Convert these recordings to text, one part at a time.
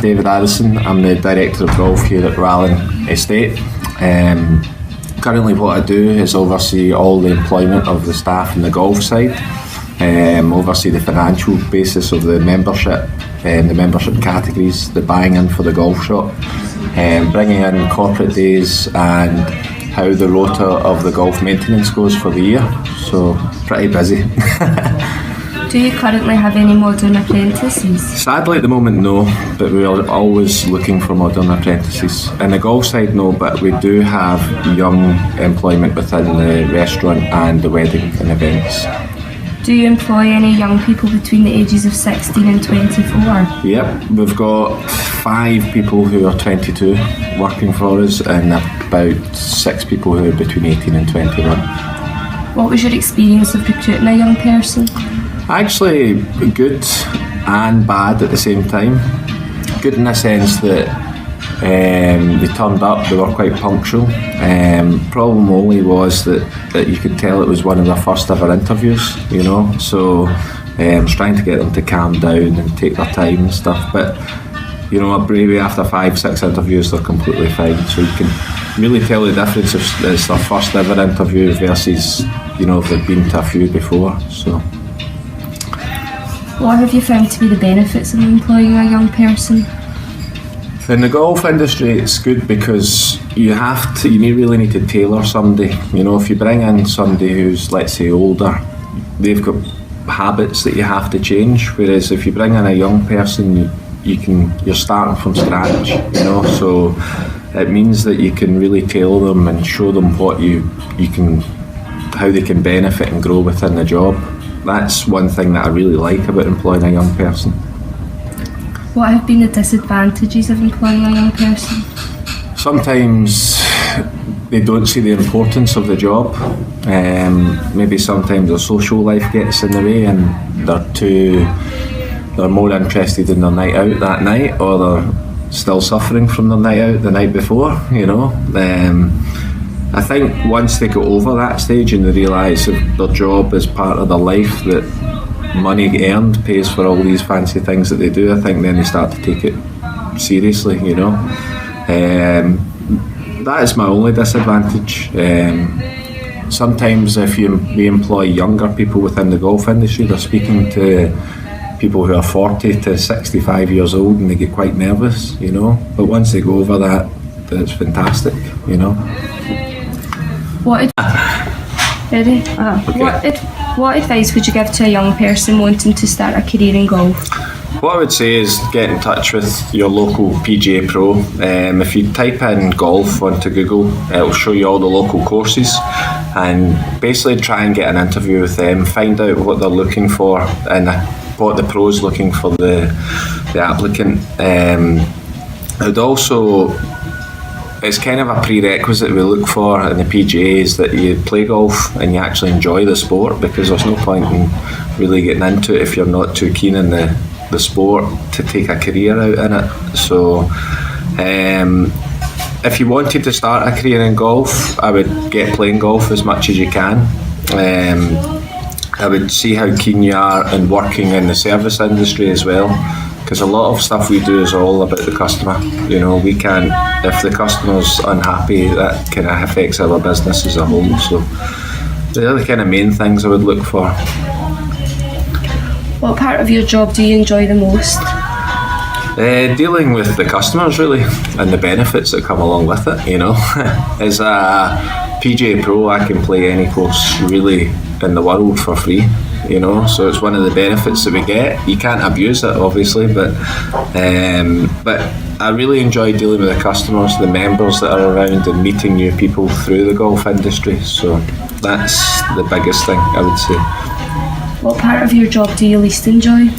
David Addison. I'm the Director of Golf here at Rowallan Estate. Currently what I do is oversee all the employment of the staff in the golf side, oversee the financial basis of the membership and the membership categories, the buying in for the golf shop, bringing in corporate days and how the rota of the golf maintenance goes for the year. So pretty busy. Do you currently have any modern apprentices? Sadly at the moment no, but we are always looking for modern apprentices. In the golf side no, but we do have young employment within the restaurant and the wedding and events. Do you employ any young people between the ages of 16 and 24? Yep, we've got 5 people who are 22 working for us and about 6 people who are between 18 and 21. What was your experience of recruiting a young person? Actually good and bad at the same time. Good in the sense that they turned up, they were quite punctual. Problem only was that you could tell it was one of their first ever interviews, you know, so I was trying to get them to calm down and take their time and stuff, but you know, maybe after 5-6 interviews they're completely fine, so you can really tell the difference if it's their first ever interview versus, you know, if they've been to a few before. So what have you found to be the benefits of employing a young person? In the golf industry it's good because you really need to tailor somebody. You know, if you bring in somebody who's, let's say, older, they've got habits that you have to change, whereas if you bring in a young person you're starting from scratch, you know, so it means that you can really tailor them and show them what how they can benefit and grow within the job. That's one thing that I really like about employing a young person. What have been the disadvantages of employing a young person? Sometimes they don't see the importance of the job. Maybe sometimes their social life gets in the way and they're more interested in their night out that night, or they're still suffering from their night out the night before, you know. I think once they go over that stage and they realise that their job is part of their life, that money earned pays for all these fancy things that they do, I think then they start to take it seriously, you know. That is my only disadvantage. Sometimes if we employ younger people within the golf industry, they're speaking to people who are 40 to 65 years old and they get quite nervous, you know. But once they go over that, it's fantastic, you know. What advice would you give to a young person wanting to start a career in golf? What I would say is get in touch with your local PGA Pro. If you type in golf onto Google, it'll show you all the local courses, and basically try and get an interview with them, find out what they're looking for and what the pro's looking for the applicant. It's kind of a prerequisite we look for in the PGA is that you play golf and you actually enjoy the sport, because there's no point in really getting into it if you're not too keen in the sport to take a career out in it. So if you wanted to start a career in golf, I would get playing golf as much as you can. I would see how keen you are in working in the service industry as well, because a lot of stuff we do is all about the customer. You know, we can't, if the customer's unhappy, that kind of affects our business as a whole. So they're the kind of main things I would look for. What part of your job do you enjoy the most? Dealing with the customers, really, and the benefits that come along with it, you know. As a PGA Pro, I can play any course really in the world for free, you know, so it's one of the benefits that we get. You can't abuse it, obviously, but I really enjoy dealing with the customers, the members that are around, and meeting new people through the golf industry. So that's the biggest thing, I would say. What part of your job do you least enjoy?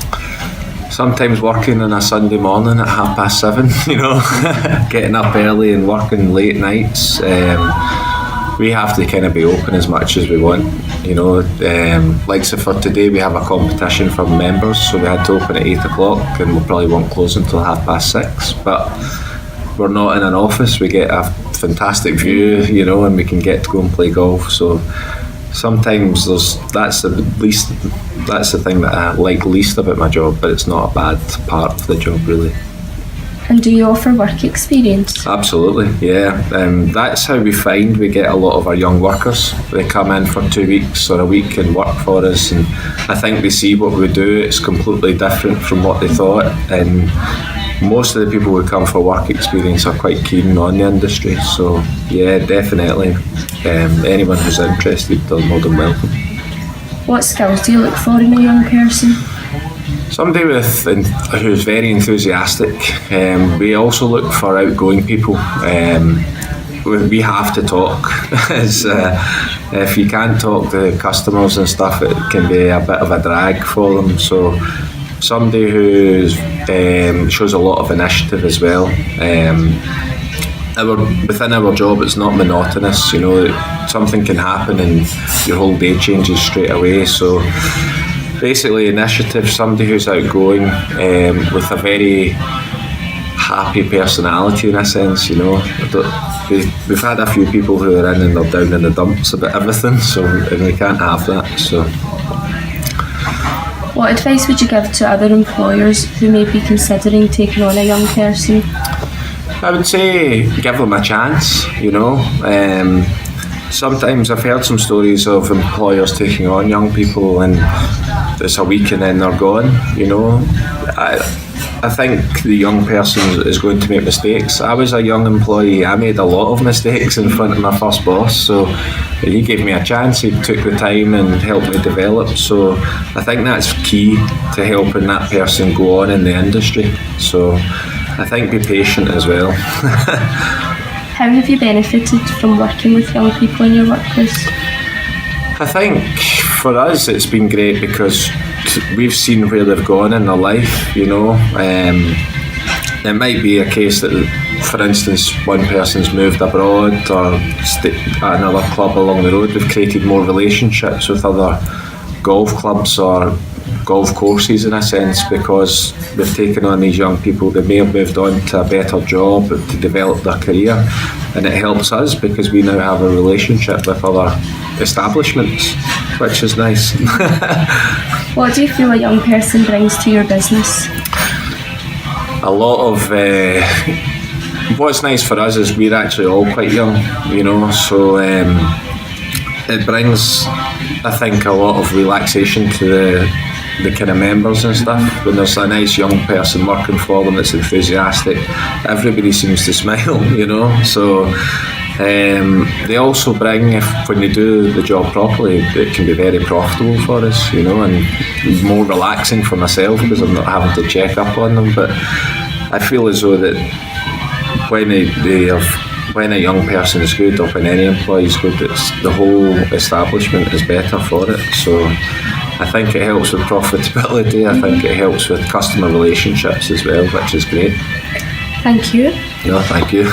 Sometimes working on a Sunday morning at 7:30, you know, getting up early and working late nights. We have to kind of be open as much as we want, you know. Like so for today, we have a competition for members, so we had to open at 8 o'clock and we probably won't close until 6:30. But we're not in an office, we get a fantastic view, you know, and we can get to go and play golf. So sometimes that's the thing that I like least about my job, but it's not a bad part of the job, really. And do you offer work experience? Absolutely, yeah. That's how we find we get a lot of our young workers. They come in for 2 weeks or a week and work for us, and I think they see what we do. It's completely different from what they thought, and most of the people who come for work experience are quite keen on the industry. So yeah, definitely. Anyone who's interested, they're more than welcome. What skills do you look for in a young person? Somebody who's very enthusiastic. We also look for outgoing people. We have to talk. If you can't talk to customers and stuff, it can be a bit of a drag for them. So somebody who shows a lot of initiative as well. Within our job, it's not monotonous. You know, something can happen and your whole day changes straight away. So basically, initiative, somebody who's outgoing, with a very happy personality in a sense, you know. We've had a few people who are in and they're down in the dumps about everything, and we can't have that. So, what advice would you give to other employers who may be considering taking on a young person? I would say give them a chance, you know. Sometimes I've heard some stories of employers taking on young people and it's a week and then they're gone, you know. I think the young person is going to make mistakes. I was a young employee, I made a lot of mistakes in front of my first boss, so he gave me a chance, he took the time and helped me develop. So I think that's key to helping that person go on in the industry. So I think be patient as well. How have you benefited from working with young people in your workplace? I think for us it's been great because we've seen where they've gone in their life, you know. It might be a case that, for instance, one person's moved abroad or at another club along the road. We've created more relationships with other golf clubs or golf courses in a sense because we've taken on these young people. They may have moved on to a better job to develop their career, and it helps us because we now have a relationship with other establishments, which is nice. What do you feel a young person brings to your business? A lot of what's nice for us is we're actually all quite young, you know, so it brings, I think, a lot of relaxation to the kind of members and stuff. When there's a nice young person working for them that's enthusiastic, everybody seems to smile, you know. So they also bring, when they do the job properly, it can be very profitable for us, you know, and more relaxing for myself because I'm not having to check up on them. But I feel as though that when a young person is good or when any employee is good, the whole establishment is better for it. So I think it helps with profitability. I think it helps with customer relationships as well, which is great. Thank you. No, thank you.